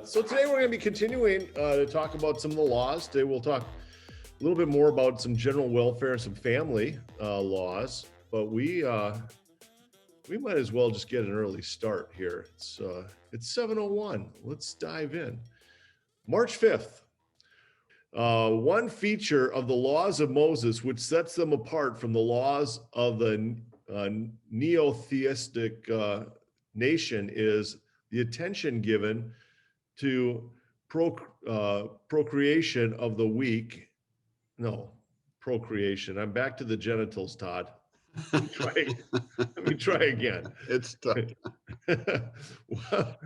So today we're going to be continuing to talk about some of the laws. Today we'll talk a little bit more about some general welfare and some family laws, but we might as well just get an early start here. It's 7:01. Let's dive in. March 5th. One feature of the laws of Moses, which sets them apart from the laws of the neo-theistic nation, is the attention given to procreation of the weak. No, procreation. I'm back to the genitals, Todd. Let me try again. It's tough. Well,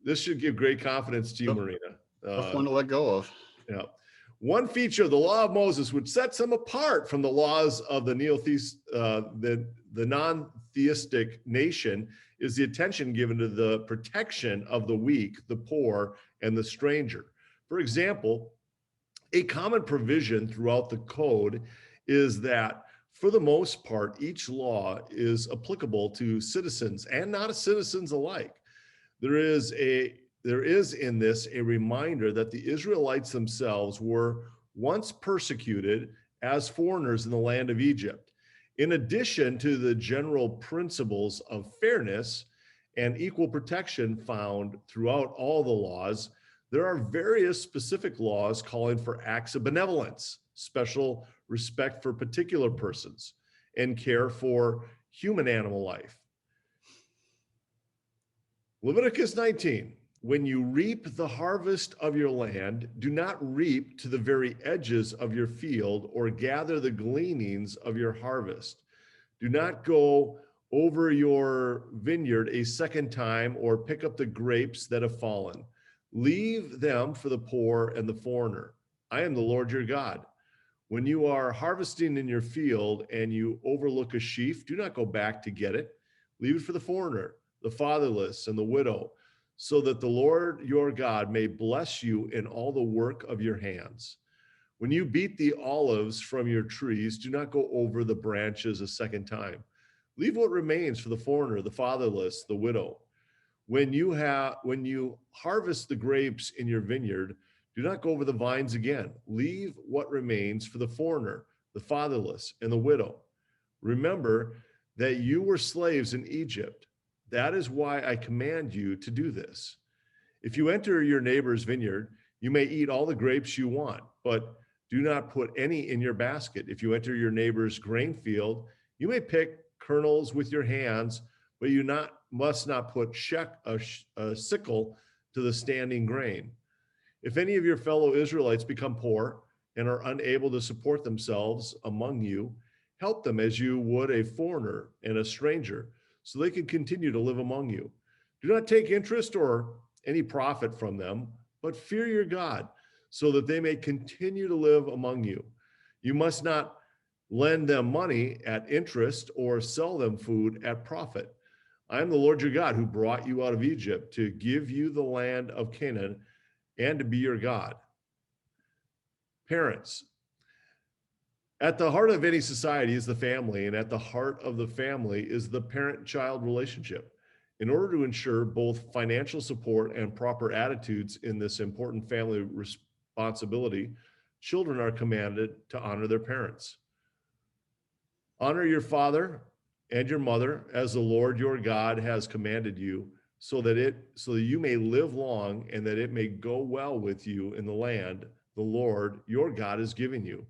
this should give great confidence to you, Marina. Tough one to let go of. Yeah. One feature of the law of Moses, which sets them apart from the laws of the non-theistic nation, is the attention given to the protection of the weak, the poor, and the stranger. For example, a common provision throughout the code is that, for the most part, each law is applicable to citizens and non-citizens alike. There is in this a reminder that the Israelites themselves were once persecuted as foreigners in the land of Egypt. In addition to the general principles of fairness and equal protection found throughout all the laws, there are various specific laws calling for acts of benevolence, special respect for particular persons, and care for human animal life. Leviticus 19. When you reap the harvest of your land, do not reap to the very edges of your field or gather the gleanings of your harvest. Do not go over your vineyard a second time or pick up the grapes that have fallen. Leave them for the poor and the foreigner. I am the Lord your God. When you are harvesting in your field and you overlook a sheaf, do not go back to get it. Leave it for the foreigner, the fatherless, and the widow, so that the Lord your God may bless you in all the work of your hands. When you beat the olives from your trees, do not go over the branches a second time. Leave what remains for the foreigner, the fatherless, the widow. When you harvest the grapes in your vineyard, do not go over the vines again. Leave what remains for the foreigner, the fatherless, and the widow. Remember that you were slaves in Egypt. That is why I command you to do this. If you enter your neighbor's vineyard, you may eat all the grapes you want, but do not put any in your basket. If you enter your neighbor's grain field, you may pick kernels with your hands, but you must not put a sickle to the standing grain. If any of your fellow Israelites become poor and are unable to support themselves among you, help them as you would a foreigner and a stranger, so they can continue to live among you. Do not take interest or any profit from them, but fear your God, so that they may continue to live among you. You must not lend them money at interest or sell them food at profit. I am the Lord your God who brought you out of Egypt to give you the land of Canaan and to be your God. Parents, at the heart of any society is the family, and at the heart of the family is the parent-child relationship. In order to ensure both financial support and proper attitudes in this important family responsibility, children are commanded to honor their parents. Honor your father and your mother as the Lord your God has commanded you, so that you may live long and that it may go well with you in the land the Lord your God is giving you.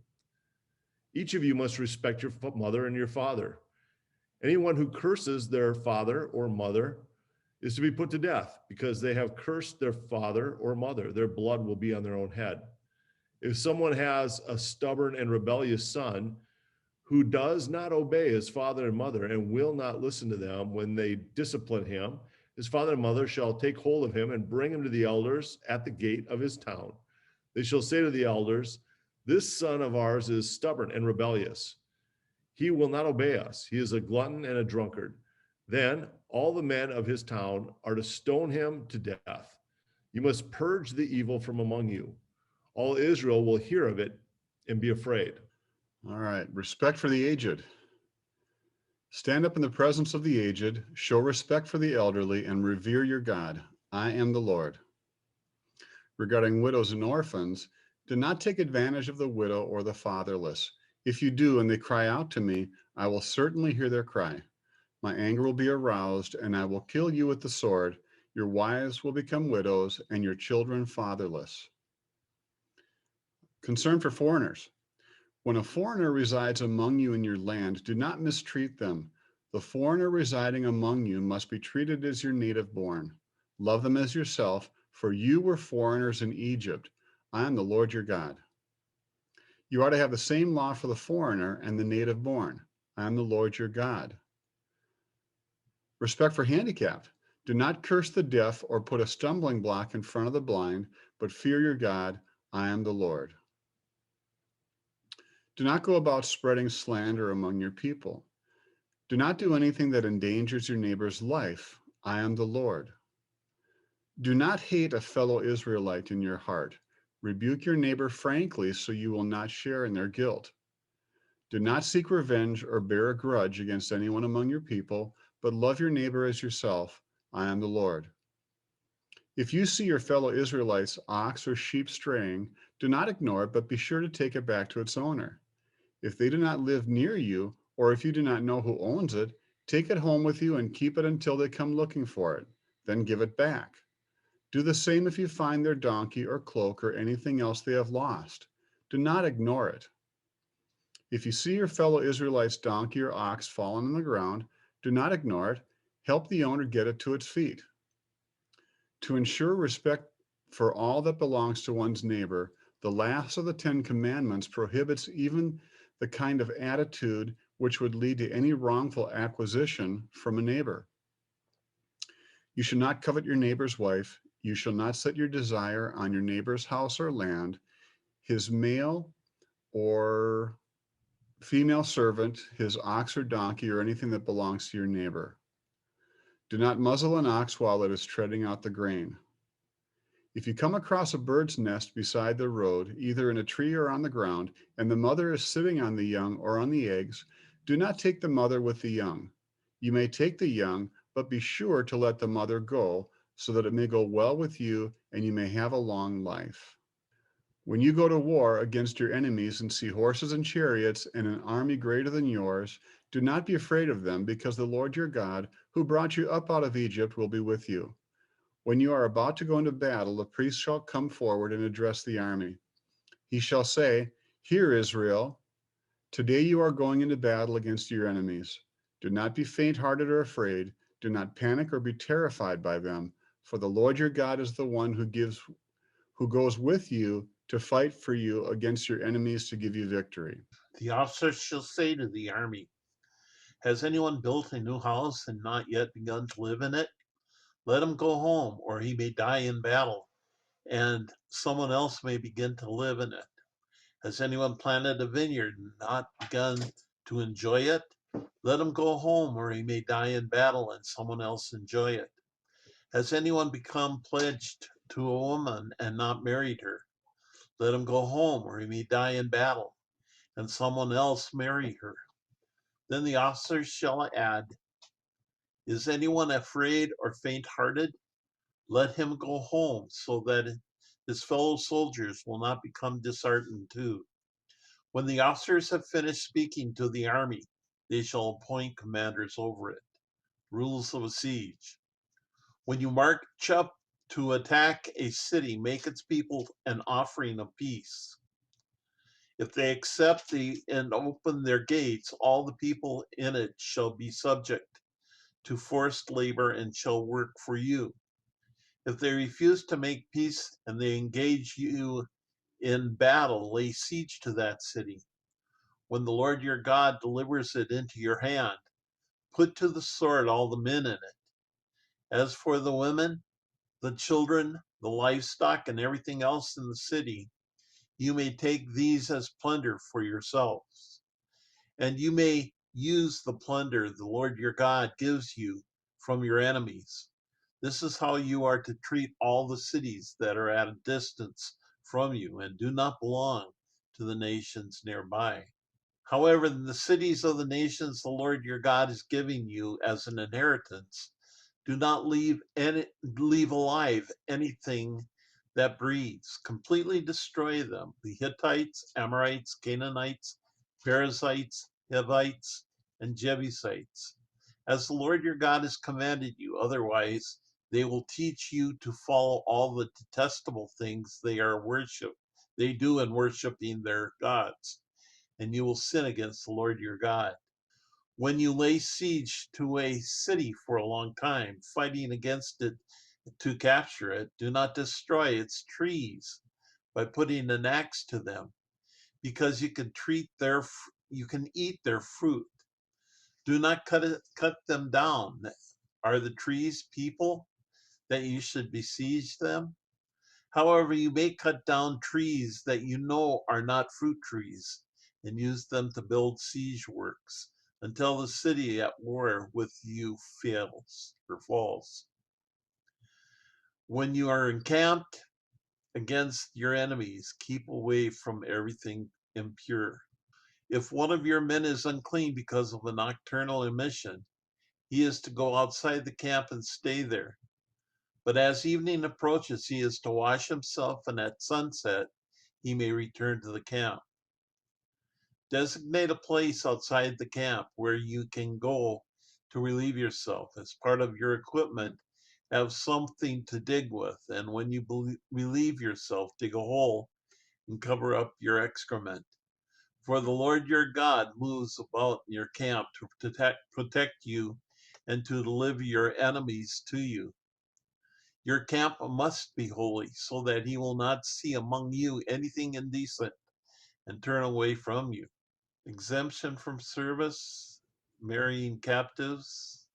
Each of you must respect your mother and your father. Anyone who curses their father or mother is to be put to death because they have cursed their father or mother. Their blood will be on their own head. If someone has a stubborn and rebellious son who does not obey his father and mother and will not listen to them when they discipline him, His father and mother shall take hold of him and bring him to the elders at the gate of his town. They shall say to the elders, this son of ours is stubborn and rebellious. He will not obey us. He is a glutton and a drunkard. Then all the men of his town are to stone him to death. You must purge the evil from among you. All Israel will hear of it and be afraid. All right. Respect for the aged. Stand up in the presence of the aged, show respect for the elderly, and revere your God. I am the Lord. Regarding widows and orphans, do not take advantage of the widow or the fatherless. If you do and they cry out to me, I will certainly hear their cry. My anger will be aroused, and I will kill you with the sword. Your wives will become widows, and your children fatherless. Concern for foreigners. When a foreigner resides among you in your land, do not mistreat them. The foreigner residing among you must be treated as your native born. Love them as yourself, for you were foreigners in Egypt. I am the Lord your God. You are to have the same law for the foreigner and the native born. I am the Lord your God. Respect for handicapped. Do not curse the deaf or put a stumbling block in front of the blind, but fear your God. I am the Lord. Do not go about spreading slander among your people. Do not do anything that endangers your neighbor's life. I am the Lord. Do not hate a fellow Israelite in your heart. Rebuke your neighbor frankly so you will not share in their guilt. Do not seek revenge or bear a grudge against anyone among your people, but love your neighbor as yourself. I am the Lord. If you see your fellow Israelites' ox or sheep straying, do not ignore it, but be sure to take it back to its owner. If they do not live near you, or if you do not know who owns it, take it home with you and keep it until they come looking for it. Then give it back. Do the same if you find their donkey or cloak or anything else they have lost. Do not ignore it. If you see your fellow Israelites' donkey or ox fallen on the ground, do not ignore it. Help the owner get it to its feet. To ensure respect for all that belongs to one's neighbor, the last of the 10 Commandments prohibits even the kind of attitude which would lead to any wrongful acquisition from a neighbor. You should not covet your neighbor's wife. You shall not set your desire on your neighbor's house or land, his male or female servant, his ox or donkey, or anything that belongs to your neighbor. Do not muzzle an ox while it is treading out the grain. If you come across a bird's nest beside the road, either in a tree or on the ground, and the mother is sitting on the young or on the eggs, do not take the mother with the young. You may take the young, but be sure to let the mother go, so that it may go well with you and you may have a long life. When you go to war against your enemies and see horses and chariots and an army greater than yours, do not be afraid of them, because the Lord your God, who brought you up out of Egypt, will be with you. When you are about to go into battle, the priest shall come forward and address the army. He shall say, Hear, Israel, today you are going into battle against your enemies. Do not be faint-hearted or afraid. Do not panic or be terrified by them, for the Lord your God is the one who goes with you to fight for you against your enemies to give you victory. The officers shall say to the army, has anyone built a new house and not yet begun to live in it? Let him go home, or he may die in battle, and someone else may begin to live in it. Has anyone planted a vineyard and not begun to enjoy it? Let him go home, or he may die in battle and someone else enjoy it. Has anyone become pledged to a woman and not married her? Let him go home, or he may die in battle and someone else marry her. Then the officers shall add, is anyone afraid or faint-hearted? Let him go home, so that his fellow soldiers will not become disheartened too. When the officers have finished speaking to the army, they shall appoint commanders over it. Rules of a siege. When you march up to attack a city, make its people an offering of peace. If they accept and open their gates, all the people in it shall be subject to forced labor and shall work for you. If they refuse to make peace and they engage you in battle, lay siege to that city. When the Lord your God delivers it into your hand, put to the sword all the men in it. As for the women, the children, the livestock, and everything else in the city, you may take these as plunder for yourselves. And you may use the plunder the Lord your God gives you from your enemies. This is how you are to treat all the cities that are at a distance from you and do not belong to the nations nearby. However, the cities of the nations the Lord your God is giving you as an inheritance, do not leave alive anything that breathes. Completely destroy them. The Hittites, Amorites, Canaanites, Perizzites, Hivites, and Jebusites. As the Lord your God has commanded you, otherwise they will teach you to follow all the detestable things they do in worshiping their gods, and you will sin against the Lord your God. When you lay siege to a city for a long time, fighting against it to capture it, do not destroy its trees by putting an axe to them, because you can eat their fruit. Do not cut them down. Are the trees people that you should besiege them? However, you may cut down trees that you know are not fruit trees and use them to build siege works until the city at war with you fails or falls. When you are encamped against your enemies, keep away from everything impure. If one of your men is unclean because of a nocturnal emission, he is to go outside the camp and stay there. But as evening approaches, he is to wash himself, and at sunset, he may return to the camp. Designate a place outside the camp where you can go to relieve yourself. As part of your equipment, have something to dig with, and when you relieve yourself, dig a hole and cover up your excrement. For the Lord your God moves about in your camp to protect you and to deliver your enemies to you. Your camp must be holy, so that he will not see among you anything indecent and turn away from you. Exemption from service, marrying captives.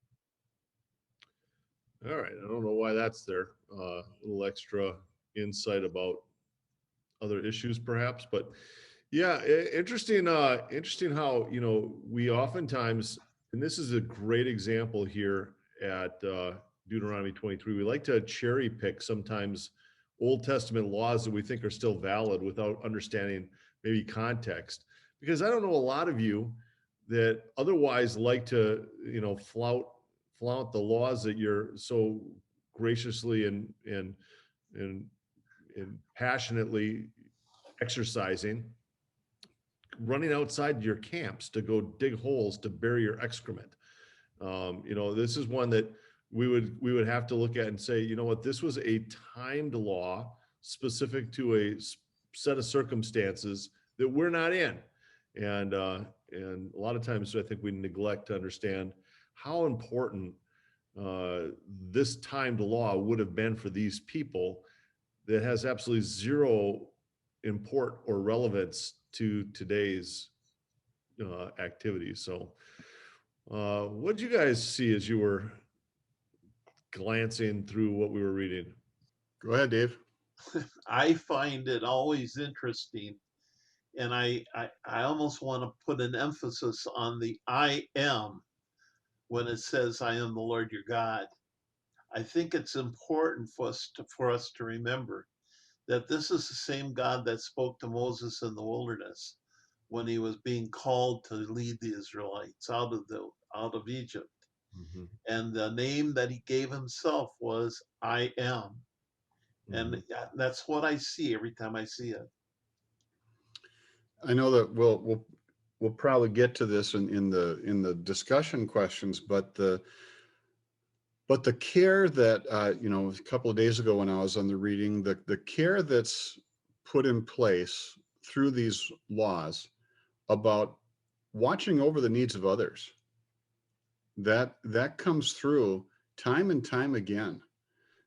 All right. I don't know why that's there. A little extra insight about other issues, perhaps, but yeah, interesting. Interesting how we oftentimes, and this is a great example here at Deuteronomy 23. We like to cherry pick sometimes Old Testament laws that we think are still valid without understanding maybe context. Because I don't know a lot of you that otherwise like to flout the laws that you're so graciously and and passionately exercising, running outside your camps to go dig holes to bury your excrement. This is one that we would have to look at and say, you know what, this was a timed law specific to a set of circumstances that we're not in, and a lot of times I think we neglect to understand how important this timed law would have been for these people that has absolutely zero import or relevance to today's activities. So, what did you guys see as you were glancing through what we were reading? Go ahead, Dave. I find it always interesting, and I almost want to put an emphasis on the I am when it says I am the Lord your God. I think it's important for us to remember that this is the same God that spoke to Moses in the wilderness when he was being called to lead the Israelites out of Egypt. Mhm, And the name that he gave himself was I am. And mhm. that's what I see every time I see it. I know that we'll probably get to this in the discussion questions, but the care that a couple of days ago when I was on the reading, the care that's put in place through these laws about watching over the needs of others, that comes through time and time again.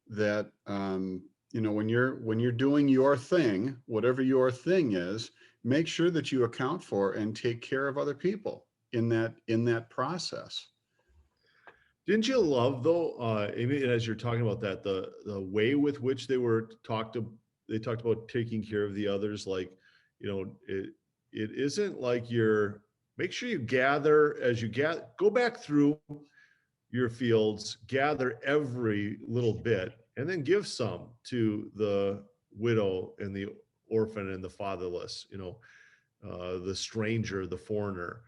That when you're doing your thing, whatever your thing is, make sure that you account for and take care of other people in that process. Didn't you love though, Amy, as you're talking about that, the way with which they talked about taking care of the others, like, it isn't like make sure you gather as you go back through your fields, gather every little bit, and then give some to the widow and the orphan and the fatherless, the stranger, the foreigner.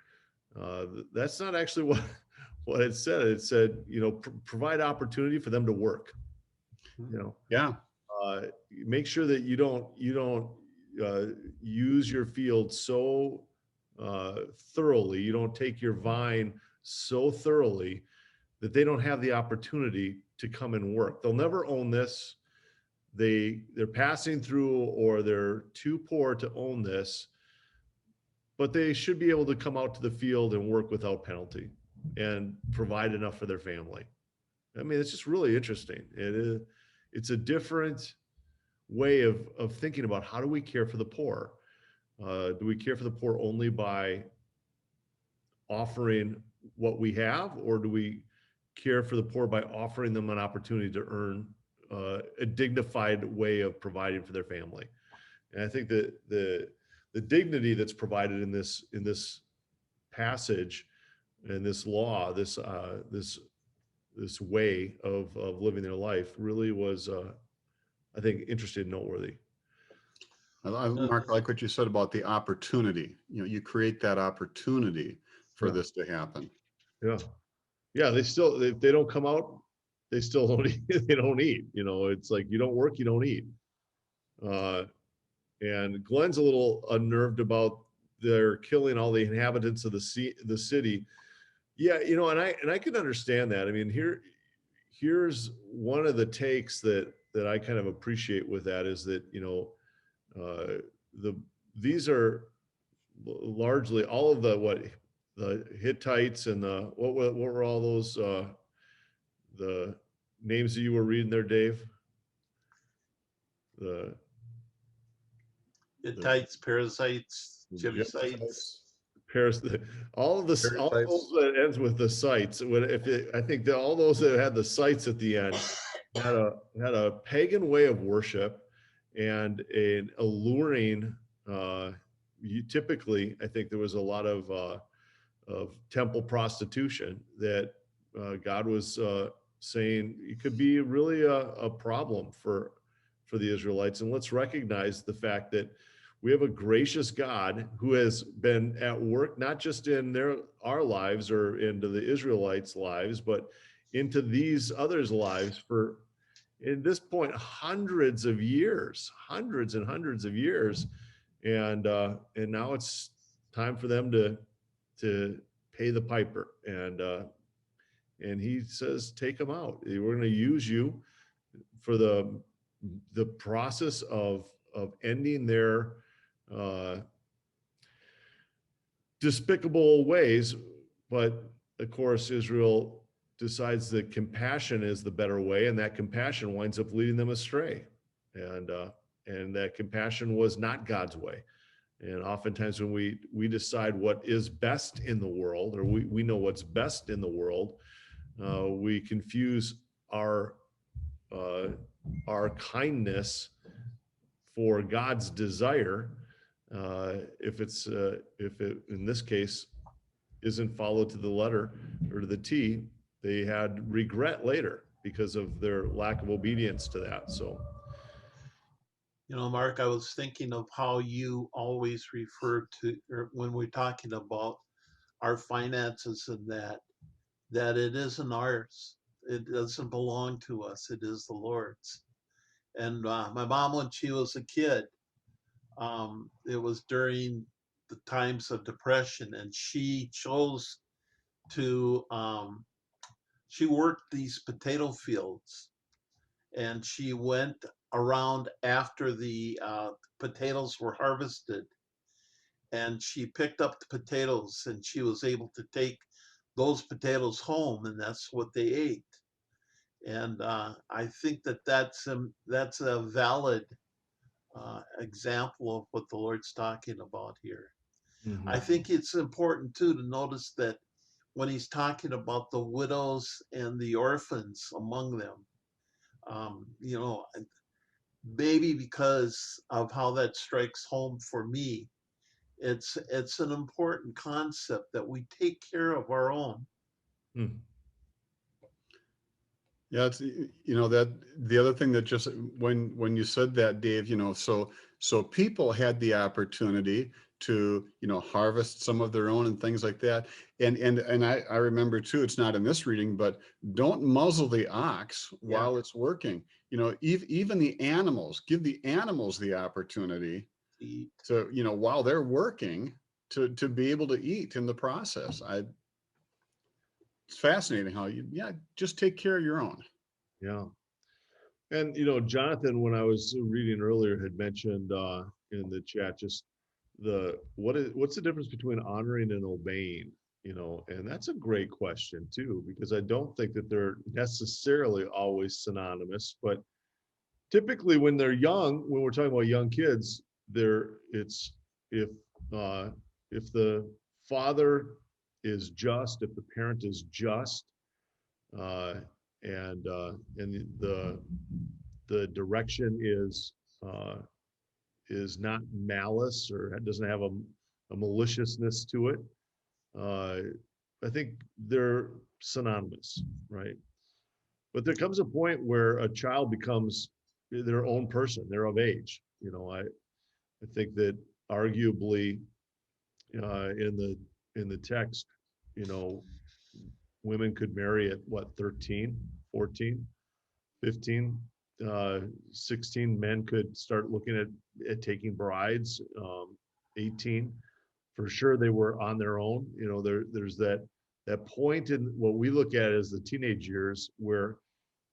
That's not actually what it said. It said, provide opportunity for them to work. Yeah. Make sure that you don't use your field so thoroughly. You don't take your vine so thoroughly that they don't have the opportunity to come and work. They'll never own this. They're passing through, or they're too poor to own this, but they should be able to come out to the field and work without penalty and provide enough for their family. I mean, it's just really interesting. It's a different way of thinking about how do we care for the poor? Do we care for the poor only by offering what we have, or do we care for the poor by offering them an opportunity to earn a dignified way of providing for their family? And I think that the dignity that's provided in this passage and this law, this way of living their life really was, I think, interesting and noteworthy. Mark, I like what you said about the opportunity. You create that opportunity for this to happen. Yeah. They still, if they don't come out, they still don't eat. They don't eat. It's like, you don't work, you don't eat. And Glenn's a little unnerved about their killing all the inhabitants of the city. Yeah, and I can understand that. I mean, here's one of the takes that I kind of appreciate with that is that, these are largely all of the Hittites and what were all those the names that you were reading there, Dave? The Hittites, Perizzites, Jebusites. Paris, all of this, all those that ends with the sites. I think that all those that had the sites at the end had a pagan way of worship and an alluring. Typically, I think there was a lot of temple prostitution that God was saying it could be really a problem for the Israelites. And let's recognize the fact that we have a gracious God who has been at work, not just in our lives or into the Israelites' lives, but into these others' lives for, at this point, hundreds and hundreds of years. And now it's time for them to pay the piper. And he says, take them out. We're going to use you for the process of ending their despicable ways. But of course, Israel decides that compassion is the better way, and that compassion winds up leading them astray. And that compassion was not God's way. And oftentimes when we decide what is best in the world, or we know what's best in the world, we confuse our kindness for God's desire, if it in this case isn't followed to the letter or to the T. They had regret later because of their lack of obedience to that. So, Mark, I was thinking of how you always refer to, or when we're talking about our finances, and that it isn't ours. It doesn't belong to us. It is the Lord's. And my mom, when she was a kid, it was during the times of depression, and she chose to, she worked these potato fields, and she went around after the potatoes were harvested, and she picked up the potatoes, and she was able to take those potatoes home, and that's what they ate. And I think that's a valid example of what the Lord's talking about here. I think it's important too to notice that when he's talking about the widows and the orphans among them. You know, maybe because of how that strikes home for me, it's an important concept that we take care of our own. Hmm. Yeah, it's, you know, that the other thing that just when you said that, Dave, you know, so people had the opportunity to, you know, harvest some of their own and things like that. And I remember too, it's not in this reading, but don't muzzle the ox Yeah. while it's working. You know, even the animals, give the animals the opportunity Eat. to, you know, while they're working to be able to eat in the process. It's fascinating how you, yeah, just take care of your own. Yeah. And Jonathan, when I was reading earlier, had mentioned in the chat just what's the difference between honoring and obeying? And that's a great question too, because I don't think that they're necessarily always synonymous, but typically when they're young, when we're talking about young kids, it's if uh, if the father is just, if the parent is just, uh, and the direction uh, is not malice or doesn't have a maliciousness to it, uh, I think they're synonymous, right? But there comes a point where a child becomes their own person. They're of age. I think that arguably in the text, you know, women could marry at what, 13, 14, 15, 16. Men could start looking at taking brides, 18. For sure, they were on their own. There's that point in what we look at as the teenage years where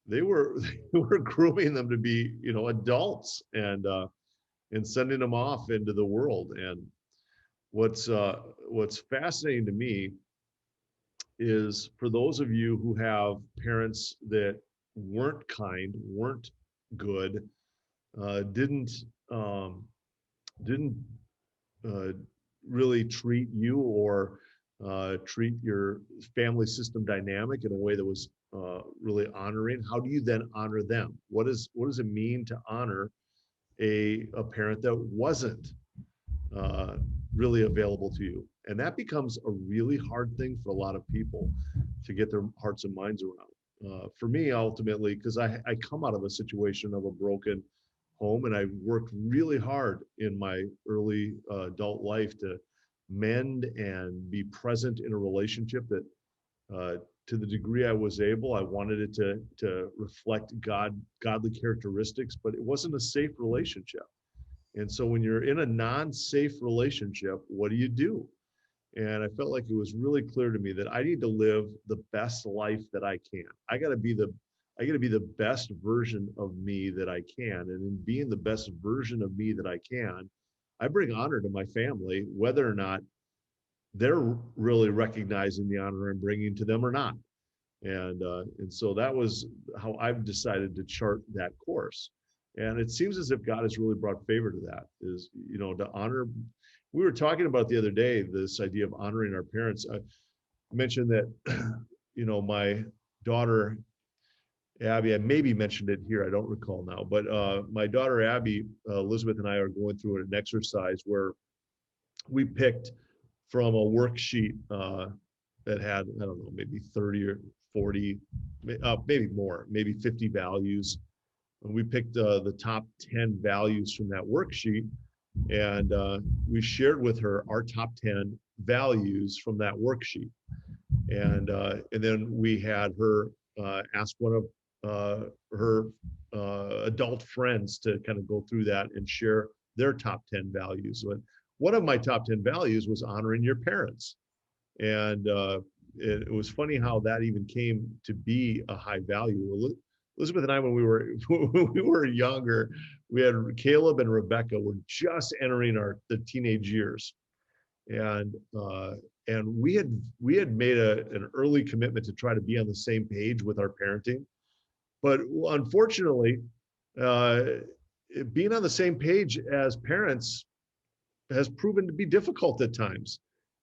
they were they were grooming them to be adults and sending them off into the world. And what's fascinating to me is for those of you who have parents that weren't kind, weren't good, didn't didn't uh, really treat you or treat your family system dynamic in a way that was really honoring. How do you then honor them? What does it mean to honor a parent that wasn't uh, really available to you? And that becomes a really hard thing for a lot of people to get their hearts and minds around. For me, ultimately, because I come out of a situation of a broken home, and I worked really hard in my early adult life to mend and be present in a relationship that, to the degree I was able, I wanted it to reflect godly characteristics, but it wasn't a safe relationship. And so when you're in a non-safe relationship, what do you do? And I felt like it was really clear to me that I need to live the best life that I can. I got to be the best version of me that I can. And in being the best version of me that I can, I bring honor to my family, whether or not they're really recognizing the honor I'm bringing to them or not. And so that was how I've decided to chart that course. And it seems as if God has really brought favor to that, is, to honor. We were talking about the other day, this idea of honoring our parents. I mentioned that, my daughter, Abby, I maybe mentioned it here, I don't recall now, but my daughter, Abby, Elizabeth and I are going through an exercise where we picked from a worksheet that had, I don't know, maybe 30 or 40, maybe more, maybe 50 values. And we picked the top 10 values from that worksheet, and we shared with her our top 10 values from that worksheet. And then we had her ask one of her adult friends to kind of go through that and share their top 10 values. And one of my top 10 values was honoring your parents. And it was funny how that even came to be a high value. Elizabeth and I, when we were when we were younger, we had Caleb and Rebecca were just entering the teenage years, and we had made an early commitment to try to be on the same page with our parenting, but unfortunately, uh, being on the same page as parents has proven to be difficult at times.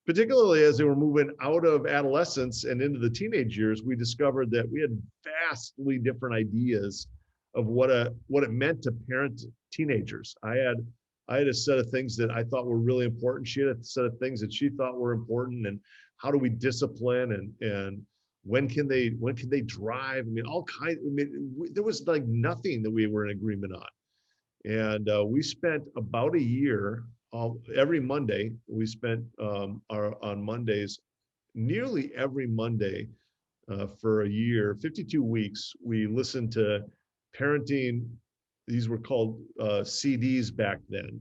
particularly as they were moving out of adolescence and into the teenage years, we discovered that we had vastly different ideas of what it meant to parent teenagers. I had a set of things that I thought were really important. She had a set of things that she thought were important, and how do we discipline, and when can they drive? I mean, all kinds. I mean, there was like nothing that we were in agreement on. And we spent about a year, every Monday. We spent on Mondays, nearly every Monday, for a year, 52 weeks. We listened to parenting. These were called CDs back then.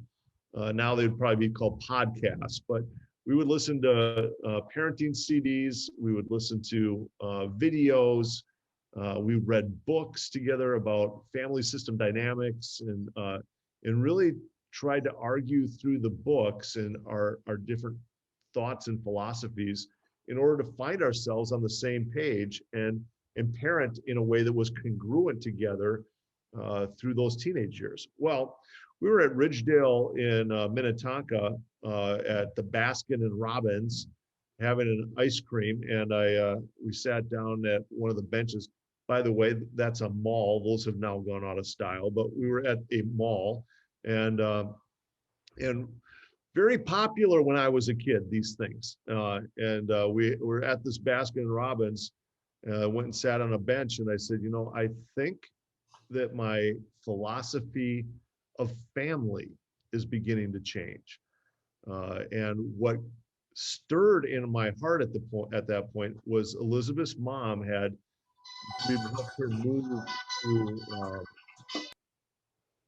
Now they'd probably be called podcasts, but we would listen to parenting CDs. We would listen to videos. We read books together about family system dynamics, and really tried to argue through the books and our different thoughts and philosophies in order to find ourselves on the same page and parent in a way that was congruent together through those teenage years. Well, we were at Ridgedale in Minnetonka at the Baskin and Robbins having an ice cream, and we sat down at one of the benches. By the way, that's a mall. Those have now gone out of style, but we were at a mall, and very popular when I was a kid, these things. We were at this Baskin and Robbins, went and sat on a bench, and I said, I think that my philosophy of family is beginning to change. And what stirred in my heart at that point was Elizabeth's mom we helped her move to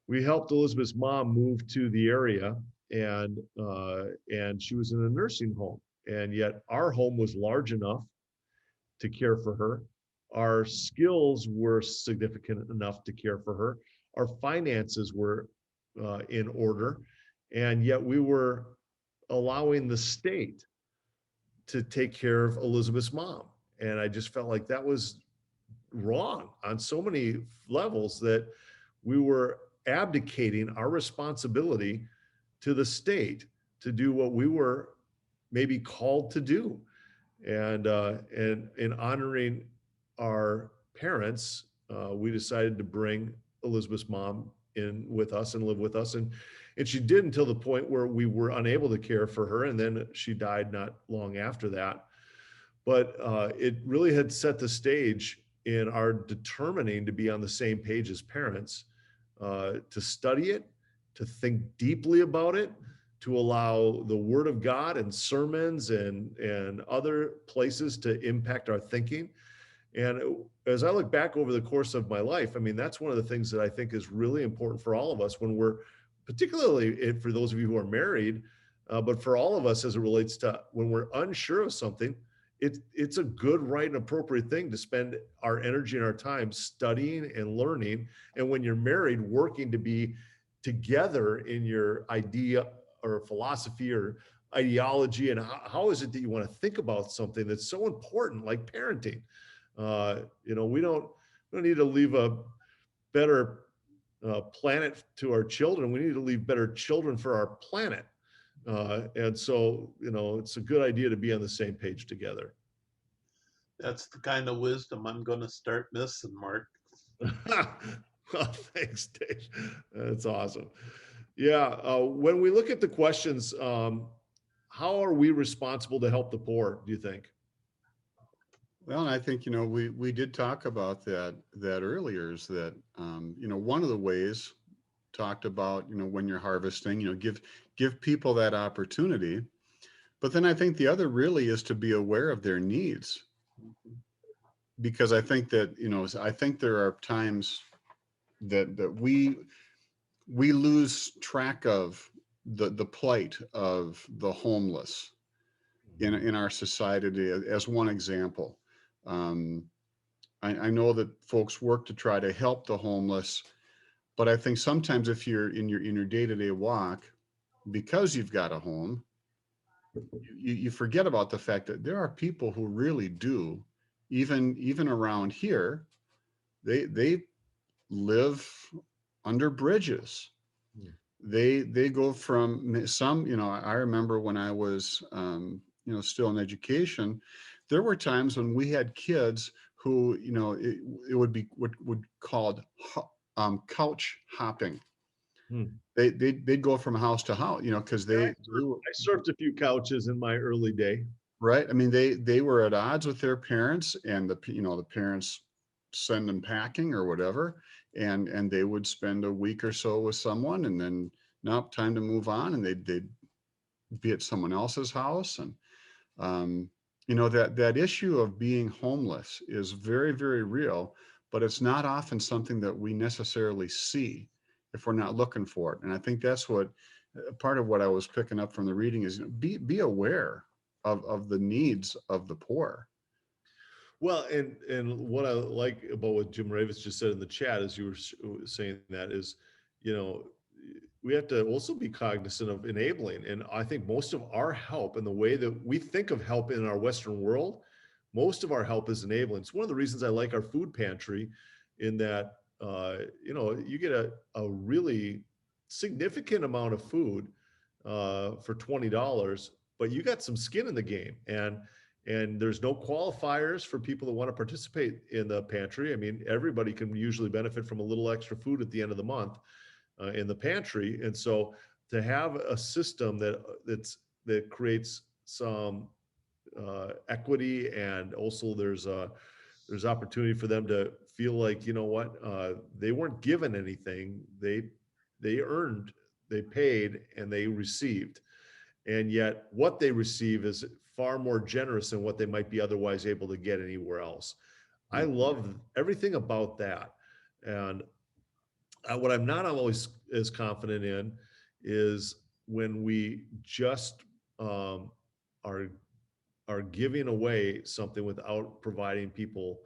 we helped Elizabeth's mom move to the area, and she was in a nursing home, and yet our home was large enough to care for her. Our skills were significant enough to care for her. Our finances were in order, and yet we were allowing the state to take care of Elizabeth's mom. And I just felt like that was wrong on so many levels, that we were abdicating our responsibility to the state to do what we were maybe called to do. And in honoring our parents, we decided to bring Elizabeth's mom in with us and live with us. And she did until the point where we were unable to care for her. And then she died not long after that. But it really had set the stage in our determining to be on the same page as parents, to study it, to think deeply about it, to allow the Word of God and sermons and other places to impact our thinking. And as I look back over the course of my life, I mean, that's one of the things that I think is really important for all of us when we're, particularly for those of you who are married, but for all of us as it relates to when we're unsure of something, it's a good, right, and appropriate thing to spend our energy and our time studying and learning. And when you're married, working to be together in your idea or philosophy or ideology, and how is it that you want to think about something that's so important like parenting. We don't need to leave a better planet to our children. We need to leave better children for our planet. And so, it's a good idea to be on the same page together. That's the kind of wisdom I'm going to start missing, Mark. Well, thanks, Dave. That's awesome. Yeah. When we look at the questions, how are we responsible to help the poor, do you think? Well, and I think, we did talk about that earlier, is that, one of the ways talked about, when you're harvesting, give people that opportunity. But then I think the other really is to be aware of their needs. Because I think that, I think there are times that we lose track of the plight of the homeless in our society. As one example, I know that folks work to try to help the homeless, but I think sometimes if you're in your day-to-day walk, because you've got a home, you forget about the fact that there are people who really do, even around here, they live under bridges. They go from some, I remember when I was still in education, there were times when we had kids who, it would be what would called couch hopping. Hmm. They'd go from house to house, because Yeah, they were I surfed a few couches in my early day. right. I mean, they were at odds with their parents, and the parents send them packing or whatever, and they would spend a week or so with someone, and then nope, time to move on, and they'd be at someone else's house, and um, that issue of being homeless is very, very real, but it's not often something that we necessarily see if we're not looking for it. And I think that's what part of what I was picking up from the reading is, be aware of the needs of the poor. Well, and what I like about what Jim Ravis just said in the chat, as you were saying that, is, you know, we have to also be cognizant of enabling. And I think most of our help and the way that we think of help in our Western world, most of our help is enabling. It's one of the reasons I like our food pantry, in that, you get a really significant amount of food for $20, but you got some skin in the game. And there's no qualifiers for people that want to participate in the pantry. I mean, everybody can usually benefit from a little extra food at the end of the month in the pantry. And so to have a system that creates some equity, and also there's opportunity for them to feel like, you know what, they weren't given anything. They earned, they paid, and they received, and yet what they receive is far more generous than what they might be otherwise able to get anywhere else. I love everything about that. And what I'm not always as confident in is when we just are giving away something without providing people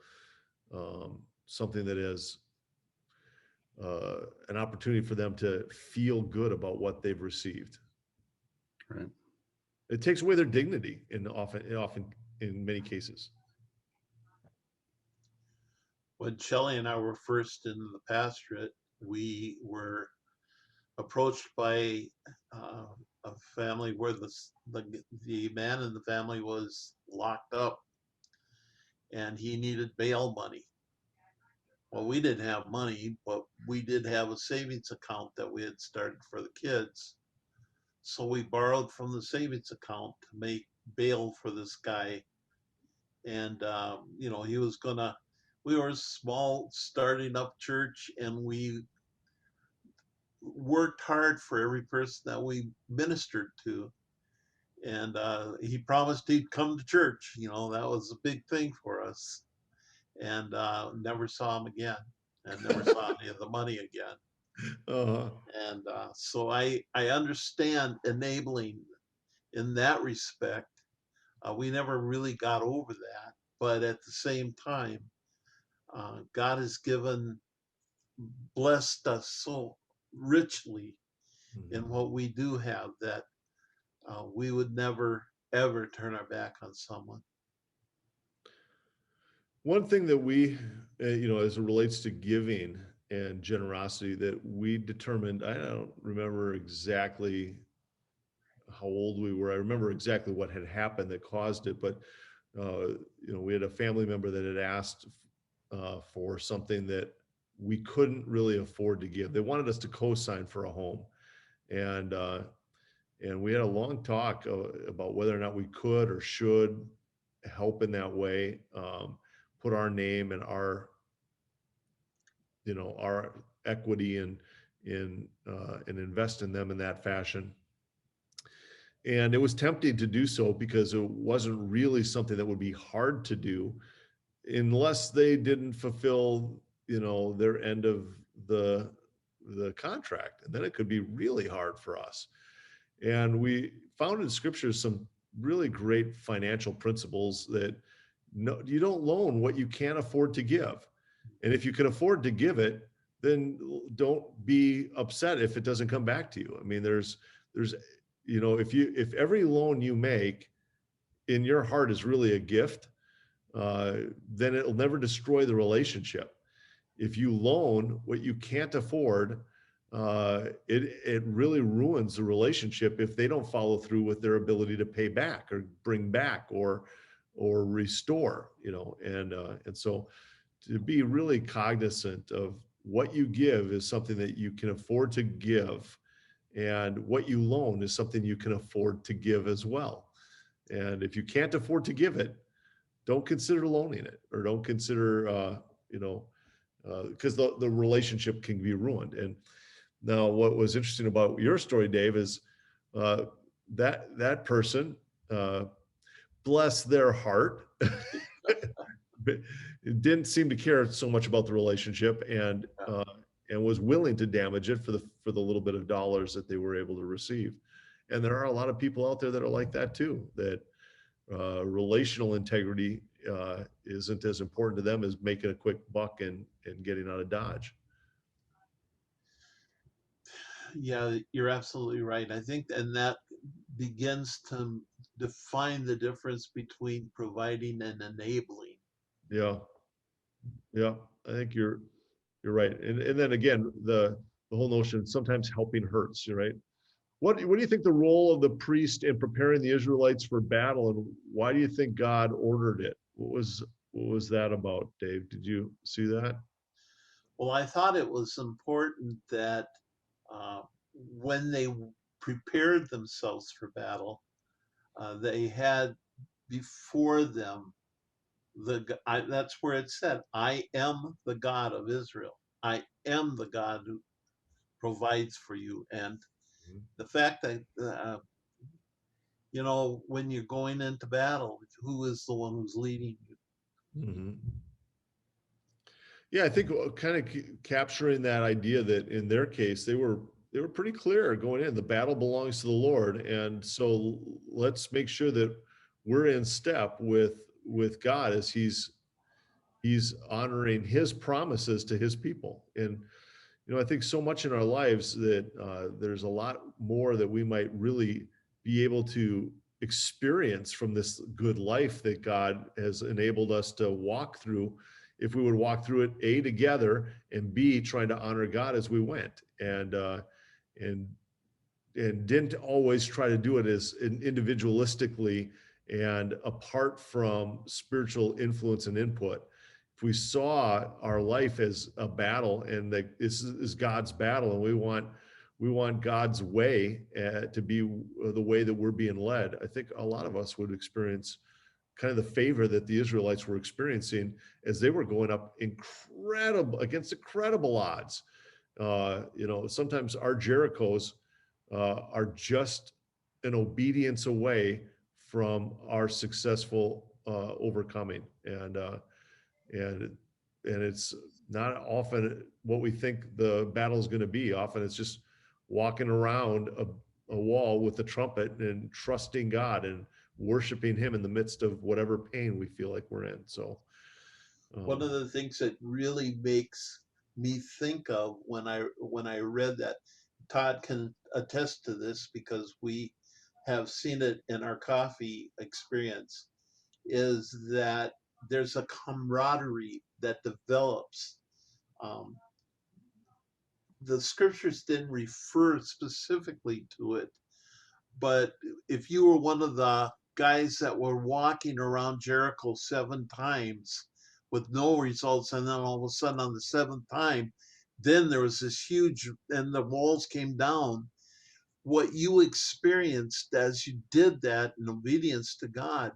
something that is an opportunity for them to feel good about what they've received. Right. It takes away their dignity, and often in many cases. When Shelley and I were first in the pastorate, we were approached by uh, a family where the man in the family was locked up and he needed bail money. Well, we didn't have money, but we did have a savings account that we had started for the kids. So we borrowed from the savings account to make bail for this guy. And, he was gonna, we were a small starting up church, and we worked hard for every person that we ministered to. And he promised he'd come to church. That was a big thing for us. And never saw him again, and never saw any of the money again. Uh-huh. And so I understand enabling in that respect. We never really got over that, but at the same time, God has blessed us so richly in what we do have, that we would never ever turn our back on someone. One thing that we, as it relates to giving and generosity, that we determined, I don't remember exactly how old we were. I remember exactly what had happened that caused it, but we had a family member that had asked for something that we couldn't really afford to give. They wanted us to co-sign for a home, and we had a long talk about whether or not we could or should help in that way, put our name and our equity and invest in them in that fashion. And it was tempting to do so because it wasn't really something that would be hard to do unless they didn't fulfill, their end of the contract. And then it could be really hard for us. And we found in scripture some really great financial principles that, no, you don't loan what you can't afford to give. And if you can afford to give it, then don't be upset if it doesn't come back to you. I mean, there's, if every loan you make in your heart is really a gift, then it'll never destroy the relationship. If you loan what you can't afford, it really ruins the relationship if they don't follow through with their ability to pay back or bring back or restore, and so to be really cognizant of what you give is something that you can afford to give, and what you loan is something you can afford to give as well. And if you can't afford to give it, don't consider loaning it, or don't consider, because the relationship can be ruined. And now, what was interesting about your story, Dave, is uh, that person, uh, bless their heart, didn't seem to care so much about the relationship, and was willing to damage it for the little bit of dollars that they were able to receive. And there are a lot of people out there that are like that too. That relational integrity isn't as important to them as making a quick buck and getting out of Dodge. Yeah, you're absolutely right. I think, and that begins to define the difference between providing and enabling. Yeah, yeah, I think you're right. And then again, the whole notion sometimes helping hurts, right? What do you think the role of the priest in preparing the Israelites for battle, and why do you think God ordered it? What was that about, Dave? Did you see that? Well, I thought it was important that uh, when they prepared themselves for battle, they had before them that's where it said, "I am the God of Israel. I am the God who provides for you." And the fact that when you're going into battle, who is the one who's leading you? Mhm. Yeah, I think kind of capturing that idea that in their case they were pretty clear going in. The battle belongs to the Lord, and so let's make sure that we're in step with God as He's honoring His promises to His people. And I think so much in our lives that there's a lot more that we might really be able to experience from this good life that God has enabled us to walk through, if we would walk through it, A, together, and B, trying to honor God as we went. And didn't always try to do it as individualistically and apart from spiritual influence and input. If we saw our life as a battle, and that this is God's battle, and we want God's way to be the way that we're being led, I think a lot of us would experience kind of the favor that the Israelites were experiencing as they were going up against incredible odds. Sometimes our Jerichos are just an obedience away from our successful overcoming, and it's not often what we think the battle is going to be. Often it's just walking around a wall with a trumpet and trusting God and worshiping Him in the midst of whatever pain we feel like we're in. So, One of the things that really makes me think of when I read that, Todd can attest to this because we have seen it in our coffee experience, is that there's a camaraderie that develops. Um, the scriptures didn't refer specifically to it, but if you were one of the guys that were walking around Jericho 7 times with no results, and then all of a sudden on the seventh time, then there was this huge, and the walls came down. What you experienced as you did that in obedience to God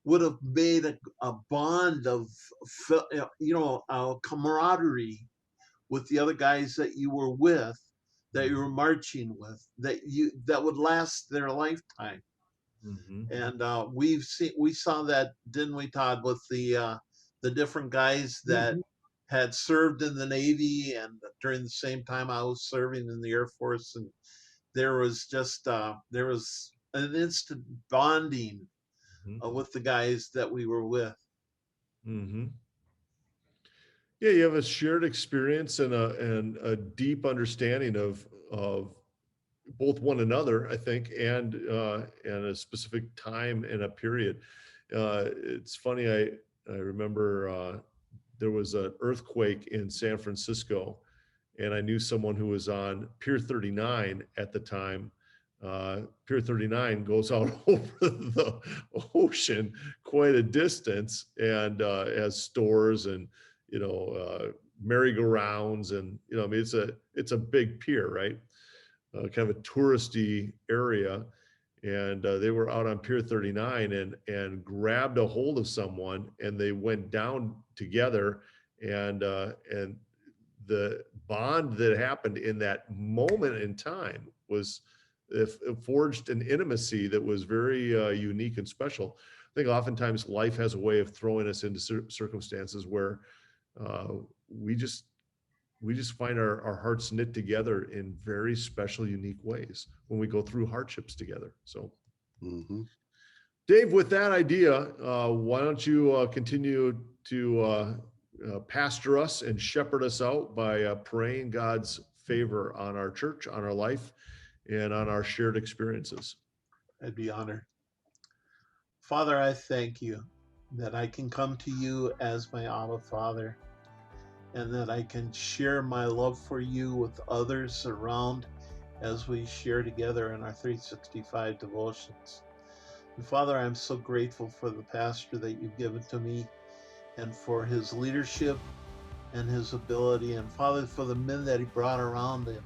would have made a bond of, a camaraderie with the other guys that you were with, that you were marching with, that would last their lifetime. mhm. And we saw that, didn't we, Todd, with the different guys that Mhm. had served in the Navy, and during the same time I was serving in the Air Force, and there was an instant bonding Mhm. with the guys that we were with. Mhm. Yeah, you have a shared experience and a deep understanding of both one another, I think, and a specific time and a period. It's funny. I remember there was an earthquake in San Francisco, and I knew someone who was on Pier 39 at the time. Pier 39 goes out over the ocean quite a distance, and has stores and, merry-go-rounds, and, I mean, it's a big pier, right? Kind of a touristy area. And they were out on Pier 39 and grabbed a hold of someone, and they went down together, and the bond that happened in that moment in time was it forged an intimacy that was very unique and special. I think oftentimes life has a way of throwing us into circumstances where we just find our hearts knit together in very special, unique ways when we go through hardships together. So, Dave, with that idea, why don't you continue to pastor us and shepherd us out by praying God's favor on our church, on our life, and on our shared experiences. I'd be honored. Father, I thank you that I can come to you as my Abba Father, and that I can share my love for you with others around as we share together in our 365 devotions. And Father, I'm so grateful for the pastor that you've given to me, and for his leadership and his ability, and Father, for the men that he brought around him.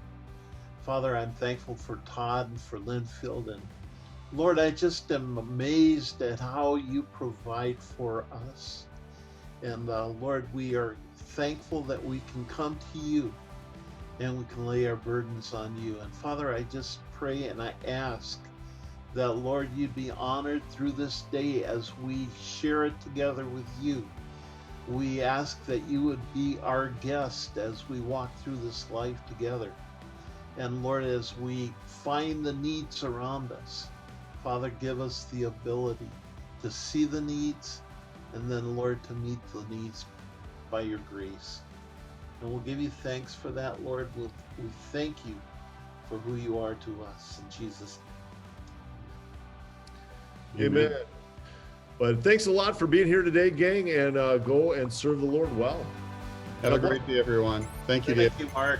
Father, I'm thankful for Todd and for Linfield, and Lord, I just am amazed at how you provide for us. And Lord, we are thankful that we can come to you and we can lay our burdens on you. And Father, I just pray and I ask that, Lord, you'd be honored through this day as we share it together with you. We ask that you would be our guest as we walk through this life together. And Lord, as we find the needs around us, Father, give us the ability to see the needs, and then, Lord, to meet the needs by your grace. And we'll give you thanks for that, Lord. We thank you for who you are to us. In Jesus' name. Amen. But thanks a lot for being here today, gang, and go and serve the Lord well. Have a great day, everyone. Thank you, Dave. Thank you, Mark.